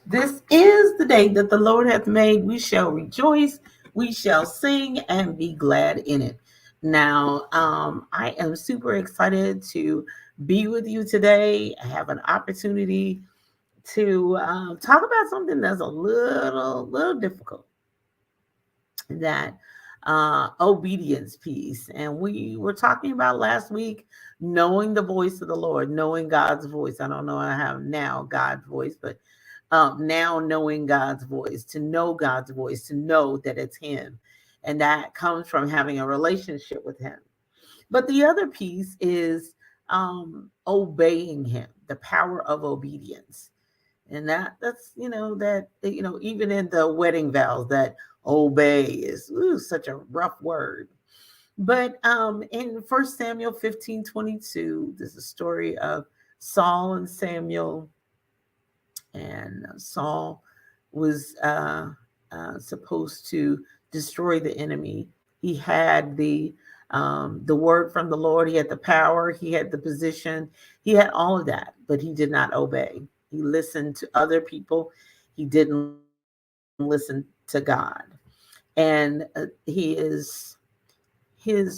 This is the day that the Lord hath made. We shall rejoice, we shall sing, and be glad in it. Now, I am super excited to be with you today. I have an opportunity to talk about something that's a little difficult. That obedience piece, and we were talking about last week knowing the voice of the Lord, knowing God's voice. I don't know I have now God's voice, but now knowing God's voice, to know God's voice, to know that it's Him. And that comes from having a relationship with Him. But the other piece is obeying Him, the power of obedience. And that's, even in the wedding vows, that obey is such a rough word. But in First Samuel 15:22, there's a story of Saul and Samuel, and Saul was supposed to destroy the enemy. He had the word from the Lord. He had the power. He had the position. He had all of that, but he did not obey. He listened to other people. He didn't listen to God, and his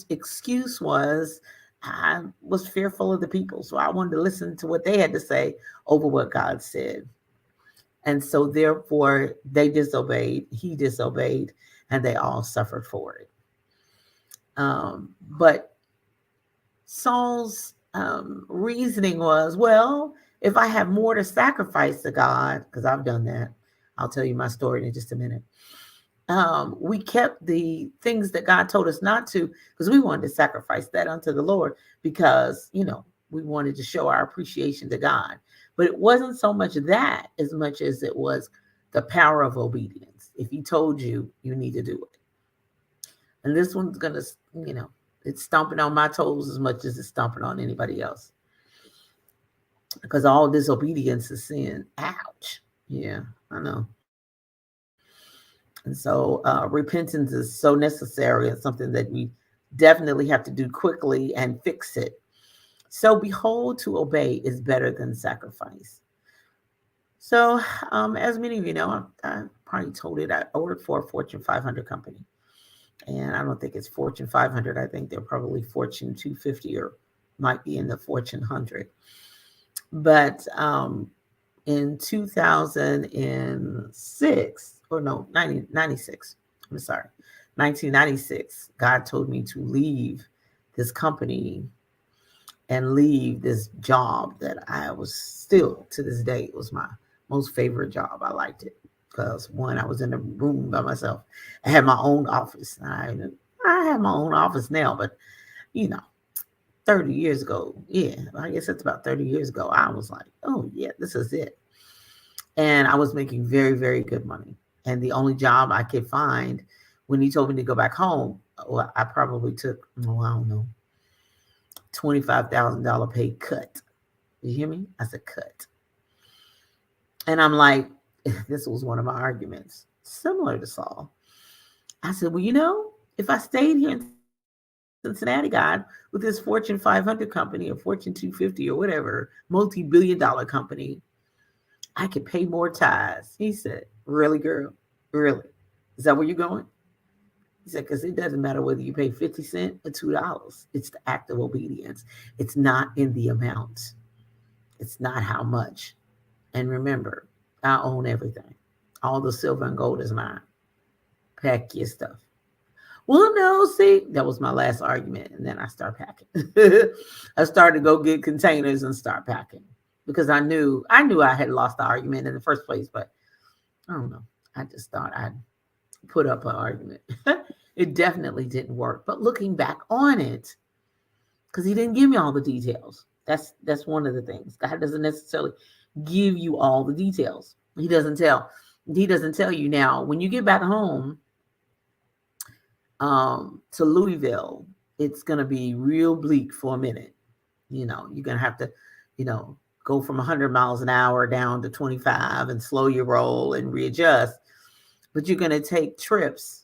excuse was, I was fearful of the people, so I wanted to listen to what they had to say over what God said. And so, therefore, they disobeyed, he disobeyed, and they all suffered for it. But Saul's reasoning was, well, if I have more to sacrifice to God, because I've done that, I'll tell you my story in just a minute. We kept the things that God told us not to, because we wanted to sacrifice that unto the Lord, because, we wanted to show our appreciation to God. But it wasn't so much that as much as it was the power of obedience. If He told you, you need to do it. And this one's going to, it's stomping on my toes as much as it's stomping on anybody else. Because all disobedience is sin. Ouch. Yeah, I know. And so repentance is so necessary. It's something that we definitely have to do quickly and fix it. So, behold, to obey is better than sacrifice. So, as many of you know, I probably told it, I work for a Fortune 500 company. And I don't think it's Fortune 500. I think they're probably Fortune 250, or might be in the Fortune 100. But in 2006, or no, 1996, I'm sorry, 1996, God told me to leave this company and leave this job that I was still, to this day, it was my most favorite job. I liked it because, one, I was in a room by myself. I had my own office. I have my own office now, but you know, 30 years ago, yeah, I guess it's about 30 years ago, I was like, oh yeah, this is it. And I was making very, very good money. And the only job I could find, when he told me to go back home, well, I probably took, oh, I don't know, $25,000 pay cut. You hear me? I said cut. And I'm like, this was one of my arguments, similar to Saul. I said, well, if I stayed here in Cincinnati, God, with this Fortune 500 company or Fortune 250 or whatever, multi-billion dollar company, I could pay more tithes. He said, really, girl? Really? Is that where you're going? He said, because it doesn't matter whether you pay 50 cents or $2. It's the act of obedience. It's not in the amount. It's not how much. And remember, I own everything. All the silver and gold is mine. Pack your stuff. Well, no, see, that was my last argument. And then I start packing. I started to go get containers and start packing, because I knew I had lost the argument in the first place, but I don't know. I just thought I'd put up an argument. It definitely didn't work. But looking back on it, because he didn't give me all the details. That's one of the things. God doesn't necessarily give you all the details. He doesn't tell you. Now, when you get back home to Louisville, it's going to be real bleak for a minute. You're going to have to, go from 100 miles an hour down to 25 and slow your roll and readjust. But you're going to take trips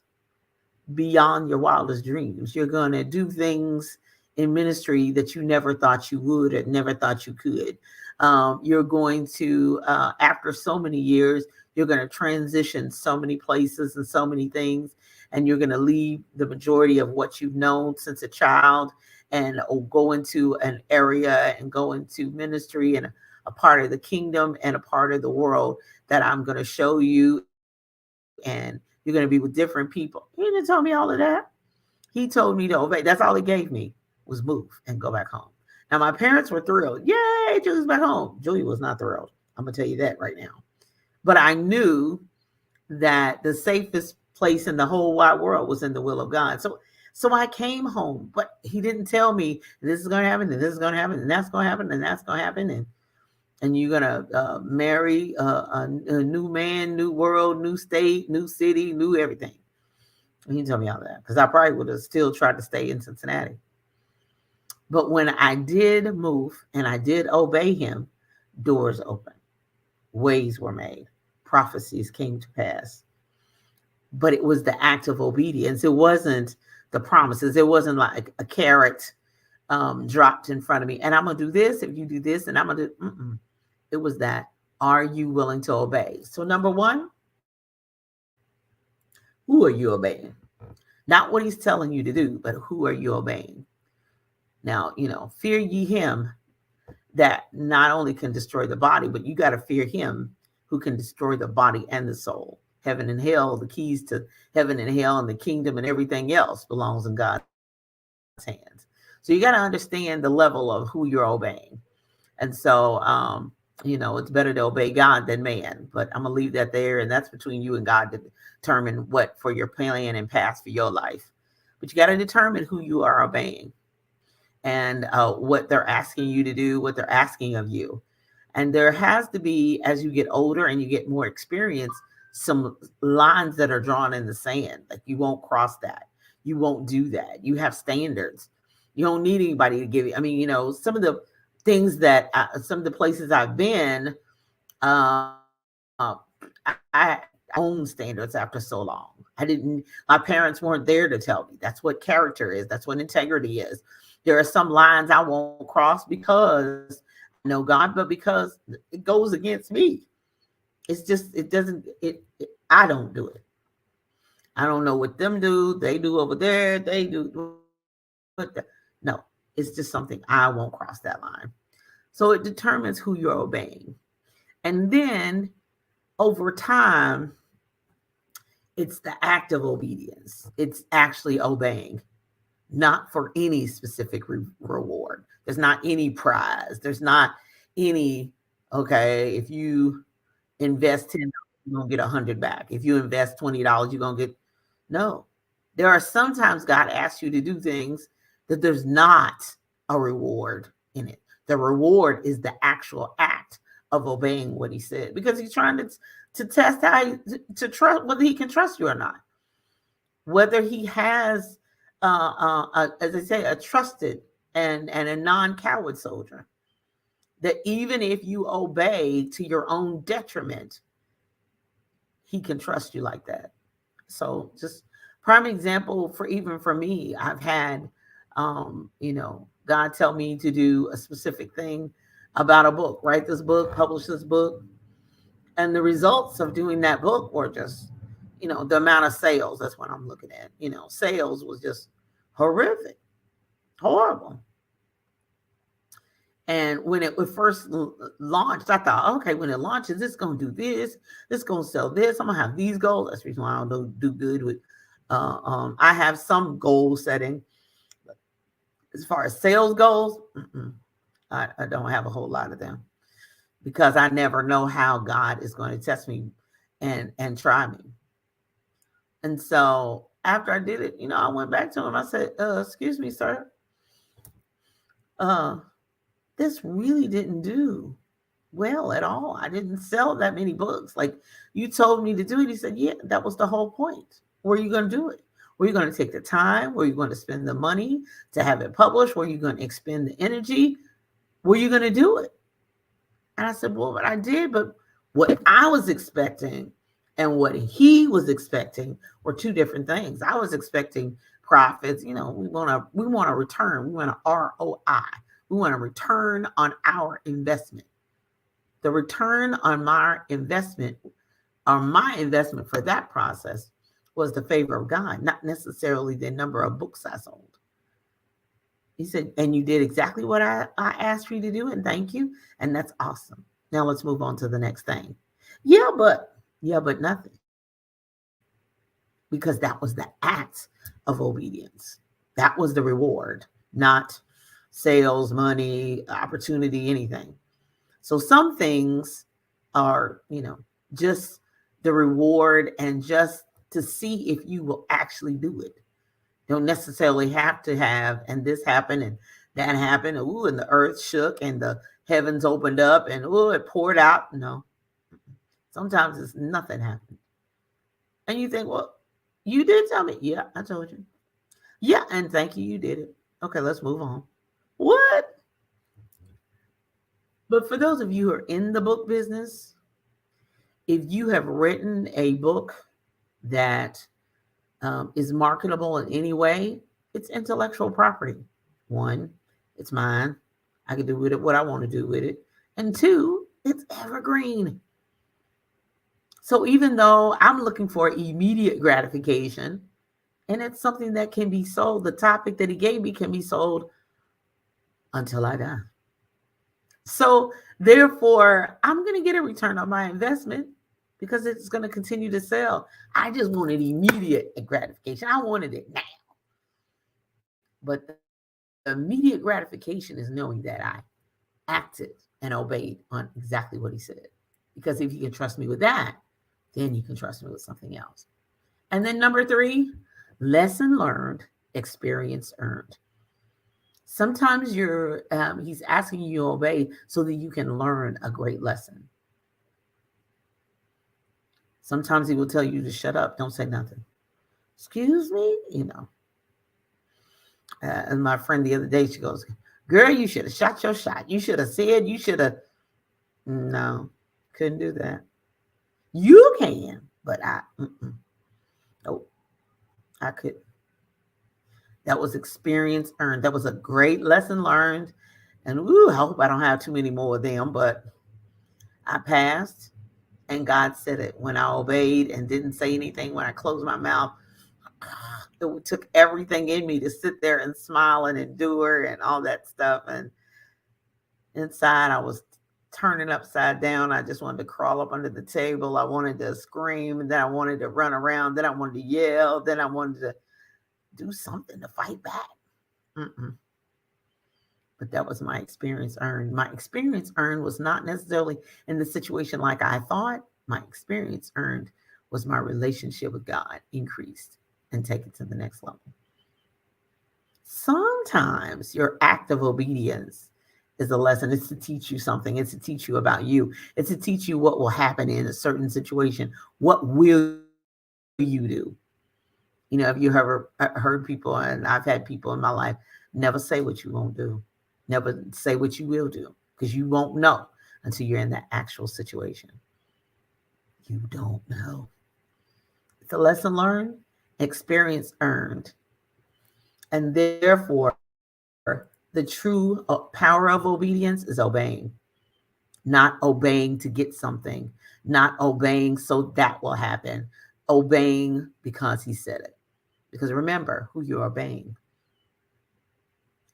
beyond your wildest dreams. You're going to do things in ministry that you never thought you would or never thought you could. You're going to, after so many years, you're going to transition so many places and so many things, and you're going to leave the majority of what you've known since a child and go into an area and go into ministry and a part of the kingdom and a part of the world that I'm going to show you. And you're going to be with different people. He didn't tell me all of that. He told me to obey. That's all he gave me was move and go back home. Now, my parents were thrilled. Yay, Julie's back home. Julie was not thrilled. I'm going to tell you that right now. But I knew that the safest place in the whole wide world was in the will of God. So I came home, but he didn't tell me this is going to happen, and this is going to happen, and that's going to happen, and that's going to happen, and you're going to marry a new man, new world, new state, new city, new everything. He didn't tell me all that because I probably would have still tried to stay in Cincinnati. But when I did move and I did obey him, doors opened, ways were made, prophecies came to pass. But it was the act of obedience. It wasn't the promises. It wasn't like a carrot dropped in front of me. And I'm going to do this if you do this, and I'm going to do. It was that, are you willing to obey? So number one, who are you obeying? Not what he's telling you to do, but who are you obeying? Now, fear ye him that not only can destroy the body, but you got to fear him who can destroy the body and the soul. Heaven and hell, the keys to heaven and hell and the kingdom and everything else belongs in God's hands. So you got to understand the level of who you're obeying. And so, it's better to obey God than man, but I'm going to leave that there. And that's between you and God to determine what for your plan and path for your life. But you got to determine who you are obeying and what they're asking you to do, what they're asking of you. And there has to be, as you get older and you get more experience, some lines that are drawn in the sand. Like you won't cross that. You won't do that. You have standards. You don't need anybody to give you. I mean, some of the things that some of the places I've been, I own standards after so long. My parents weren't there to tell me. That's what character is. That's what integrity is. There are some lines I won't cross because I know God, but because it goes against me. It's just, I don't do it. I don't know what them do. They do over there. They do. No, it's just something I won't cross that line. So it determines who you're obeying. And then over time, it's the act of obedience. It's actually obeying, not for any specific reward. There's not any prize. There's not any, okay, if you invest $10, you're going to get 100 back. If you invest $20, you're going to get, no. There are sometimes God asks you to do things that there's not a reward in it. The reward is the actual act of obeying what he said, because he's trying to test how to trust, whether he can trust you or not, whether he has, as I say, a trusted and a non-coward soldier, that even if you obey to your own detriment, he can trust you like that. So just prime example for me, I've had, God tell me to do a specific thing about a book, write this book, publish this book. And the results of doing that book were just, the amount of sales, that's what I'm looking at. Sales was just horrific, horrible. And when it was first launched, I thought, okay, when it launches, it's going to do this. It's going to sell this. I'm going to have these goals. That's the reason why I don't do good with, I have some goal setting. But as far as sales goals, I don't have a whole lot of them, because I never know how God is going to test me and try me. And so after I did it, I went back to him. I said, excuse me, sir. This really didn't do well at all. I didn't sell that many books like you told me to do it. He said, yeah, that was the whole point. Were you going to do it? Were you going to take the time? Were you going to spend the money to have it published? Were you going to expend the energy? Were you going to do it? And I said, well, but I did. But what I was expecting and what he was expecting were two different things. I was expecting profits. We want a return. We want an ROI. We want a return on our investment. The return on my investment for that process was the favor of God, not necessarily the number of books I sold. He said, and you did exactly what I asked you to do, and thank you. And that's awesome. Now let's move on to the next thing. Yeah, but nothing. Because that was the act of obedience. That was the reward, not sales, money, opportunity, anything. So some things are, just the reward and just to see if you will actually do it. Don't necessarily have to have, and this happened and that happened. Ooh, and the earth shook and the heavens opened up and ooh, it poured out. No, sometimes it's nothing happened. And you think, well, you did tell me. Yeah, I told you. Yeah, and thank you, you did it. Okay, let's move on. What? But for those of you who are in the book business, if you have written a book that is marketable in any way, it's intellectual property. One, it's mine. I can do with it what I want to do with it. And two, it's evergreen. So even though I'm looking for immediate gratification, and it's something that can be sold, the topic that he gave me can be sold until I die. So therefore, I'm going to get a return on my investment because it's going to continue to sell. I just wanted immediate gratification. I wanted it now. But the immediate gratification is knowing that I acted and obeyed on exactly what he said. Because if you can trust me with that, then you can trust me with something else. And then number 3, lesson learned, experience earned. Sometimes he's asking you to obey so that you can learn a great lesson. Sometimes he will tell you to shut up, don't say nothing. Excuse me, and my friend the other day, she goes, girl, you should have shot your shot. You should have said, you should have. No, couldn't do that. You can, but nope, I couldn't. That was experience earned. That was a great lesson learned. And I hope I don't have too many more of them, but I passed and God said it when I obeyed and didn't say anything. When I closed my mouth, it took everything in me to sit there and smile and endure and all that stuff. And inside I was turning upside down. I just wanted to crawl up under the table. I wanted to scream, and then I wanted to run around. Then I wanted to yell. Then I wanted to do something to fight back. But that was my experience earned. My experience earned was not necessarily in the situation like I thought. My experience earned was my relationship with God increased and take it to the next level. Sometimes your act of obedience is a lesson. It's to teach you something. It's to teach you about you. It's to teach you what will happen in a certain situation. What will you do? If you ever heard people, and I've had people in my life, never say what you won't do. Never say what you will do, because you won't know until you're in that actual situation. You don't know. It's a lesson learned, experience earned. And therefore, the true power of obedience is obeying. Not obeying to get something, not obeying so that will happen, obeying because he said it. Because remember, who you're obeying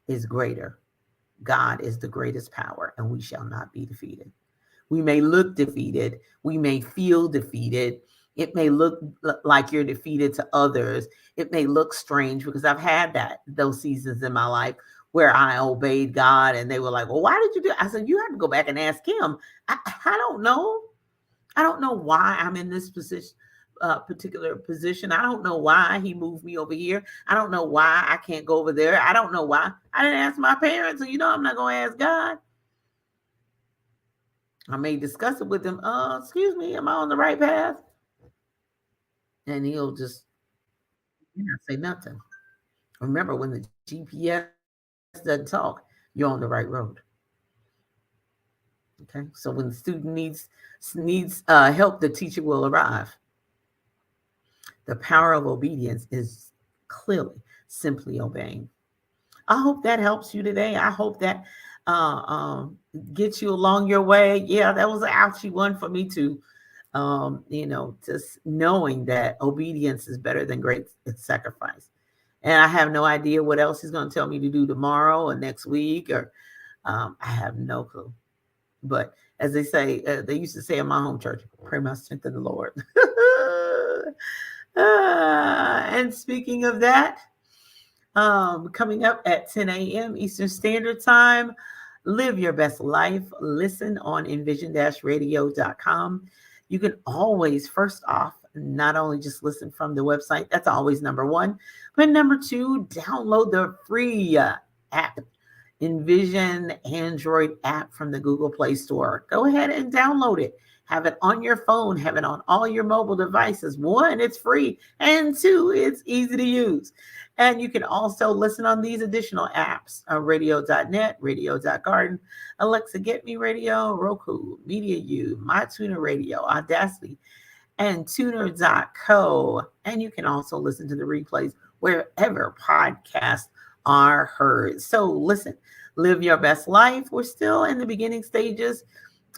is greater. God is the greatest power, and we shall not be defeated. We may look defeated. We may feel defeated. It may look like you're defeated to others. It may look strange, because I've had those seasons in my life where I obeyed God and they were like, well, why did you do it? I said, you have to go back and ask him. I don't know. I don't know why I'm in this position. Particular position. I don't know why he moved me over here. I don't know why I can't go over there. I don't know why. I didn't ask my parents, so I'm not going to ask God. I may discuss it with him. Excuse me, am I on the right path? And he'll just not say nothing. Remember, when the GPS doesn't talk, you're on the right road. Okay, so when the student needs help, the teacher will arrive. The power of obedience is clearly simply obeying. I hope that helps you today. I hope that get you along your way. Yeah, that was an ouchie one for me too. Just knowing that obedience is better than great sacrifice. And I have no idea what else he's going to tell me to do tomorrow or next week, or I have no clue. But as they say, they used to say in my home church, pray my strength in the Lord. And speaking of that, coming up at 10 a.m. Eastern Standard Time, live your best life. Listen on envision-radio.com. You can always, first off, not only just listen from the website, that's always number one, but number two, download the free app, Envision Android app from the Google Play Store. Go ahead and download it. Have it on your phone, have it on all your mobile devices. One, it's free, and two, it's easy to use. And you can also listen on these additional apps, radio.net, radio.garden, Alexa Get Me Radio, Roku, MediaU, MyTuner Radio, Audacity, and tuner.co. And you can also listen to the replays wherever podcasts are heard. So listen, live your best life. We're still in the beginning stages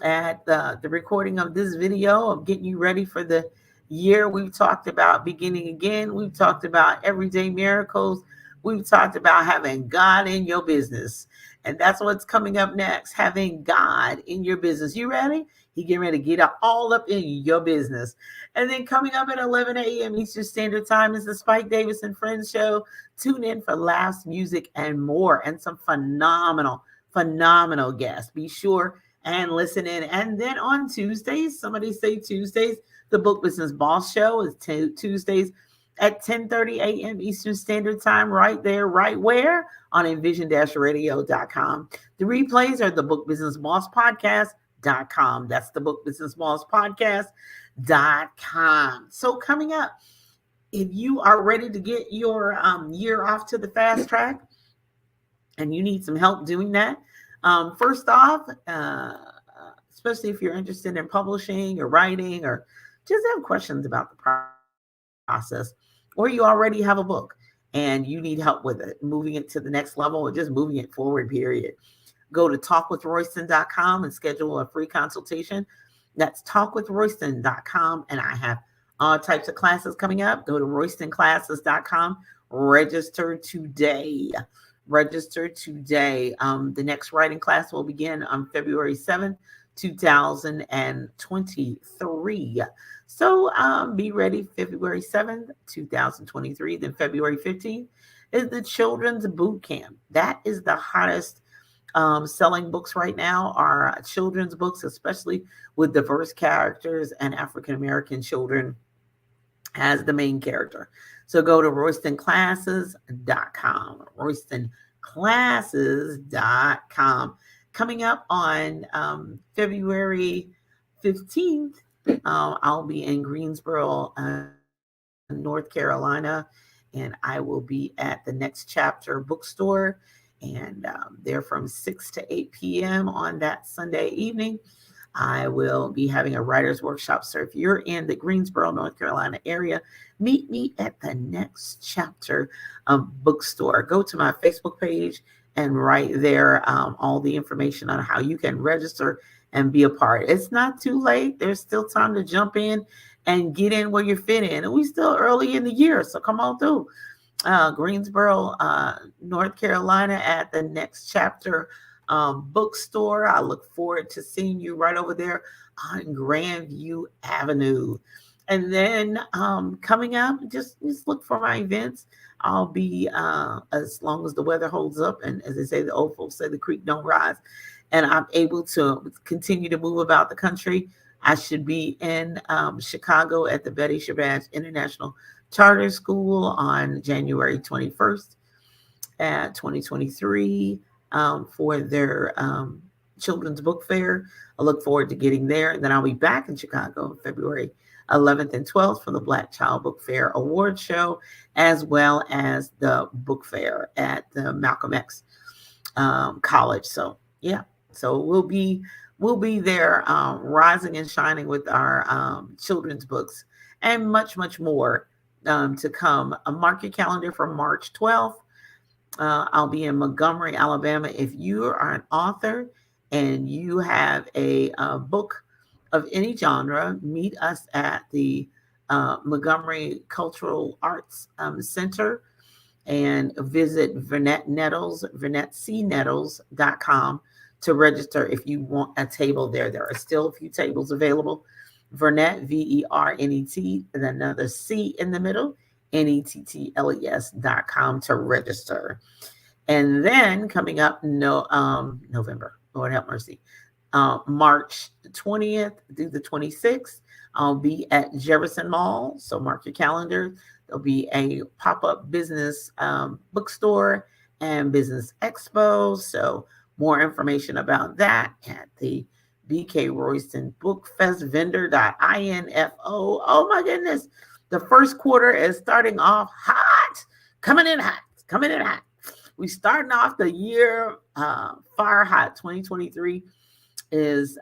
at the recording of this video of getting you ready for the year. We've talked about beginning again. We've talked about everyday miracles. We've talked about having God in your business. And that's what's coming up next, having God in your business. You ready? He getting ready to get all up in your business. And then coming up at 11 a.m. Eastern Standard Time is the Spike Davis and Friends Show. Tune in for laughs, music, and more, and some phenomenal guests. Be sure and listen in. And then on Tuesdays, somebody say Tuesdays, the Book Business Boss Show is Tuesdays at 10:30 a.m. Eastern Standard Time, right there, right where? On envision-radio.com. The replays are the Book Business Boss Podcast.com. That's the Book Business Boss Podcast.com. So coming up, if you are ready to get your year off to the fast track and you need some help doing that, first off, especially if you're interested in publishing or writing or just have questions about the process, or you already have a book and you need help with it, moving it to the next level or just moving it forward, period. Go to talkwithroyston.com and schedule a free consultation. That's talkwithroyston.com. And I have all types of classes coming up. Go to roystonclasses.com. Register today. The next writing class will begin on February 7th, 2023. So be ready. February 7th, 2023. Then February 15th is the Children's Boot Camp. That is the hottest selling books right now are children's books, especially with diverse characters and African-American children as the main character. So go to roystonclasses.com, roystonclasses.com. Coming up on February 15th, I'll be in Greensboro, North Carolina, and I will be at the Next Chapter bookstore, and they're from 6 to 8 p.m. on that Sunday evening. I will be having a writer's workshop. So if you're in the Greensboro, North Carolina area, meet me at the Next Chapter bookstore. Go to my Facebook page, and right there, all the information on how you can register and be a part. It's not too late. There's still time to jump in and get in where you fit in. And we still early in the year, so come on through. Greensboro, North Carolina at the Next Chapter bookstore. I look forward to seeing you right over there on Grandview Avenue. And then coming up, just look for my events. I'll be, as long as the weather holds up, and as they say, the old folks say, the creek don't rise, and I'm able to continue to move about the country. I should be in Chicago at the Betty Shabazz International Charter School on January 21st at 2023 for their children's book fair. I look forward to getting there. And then I'll be back in Chicago February 11th and 12th for the Black Child Book Fair Award Show, as well as the book fair at the Malcolm X College. So yeah, so we'll be there rising and shining with our children's books and much, much more to come. Mark your calendar for March 12th. I'll be in Montgomery, Alabama. If you are an author and you have a book of any genre, meet us at the Montgomery Cultural Arts Center, and visit Vernette Nettles, VernetteCNettles.com to register if you want a table there. There are still a few tables available. Vernette, VERNET, and another C in the middle, NETTLES.com to register. And then coming up, November, Lord have mercy, March 20th through the 26th, I'll be at Jefferson Mall. So mark your calendar. There'll be a pop-up business bookstore and business expo. So more information about that at the BK Royston Bookfest vendor.info. Oh my goodness. The first quarter is starting off hot, coming in hot. We starting off the year fire hot. 2023 is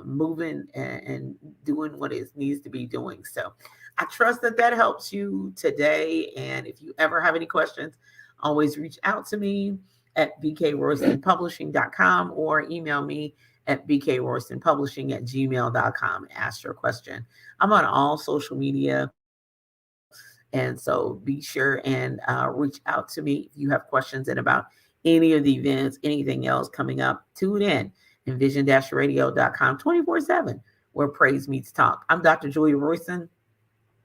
moving and doing what it needs to be doing. So I trust that helps you today. And if you ever have any questions, always reach out to me at bkroystonpublishing.com or email me at bkroystonpublishing@gmail.com. Ask your question. I'm on all social media. And so be sure and reach out to me if you have questions and about any of the events, anything else coming up. Tune in envision-radio.com 24/7, where praise meets talk. I'm Dr. Julia Royston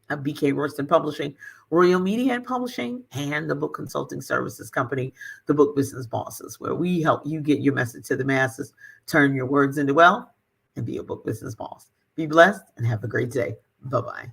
of BK Royston Publishing, Royal Media and Publishing, and the book consulting services company, The Book Business Bosses, where we help you get your message to the masses, turn your words into wealth, and be a book business boss. Be blessed and have a great day. Bye-bye.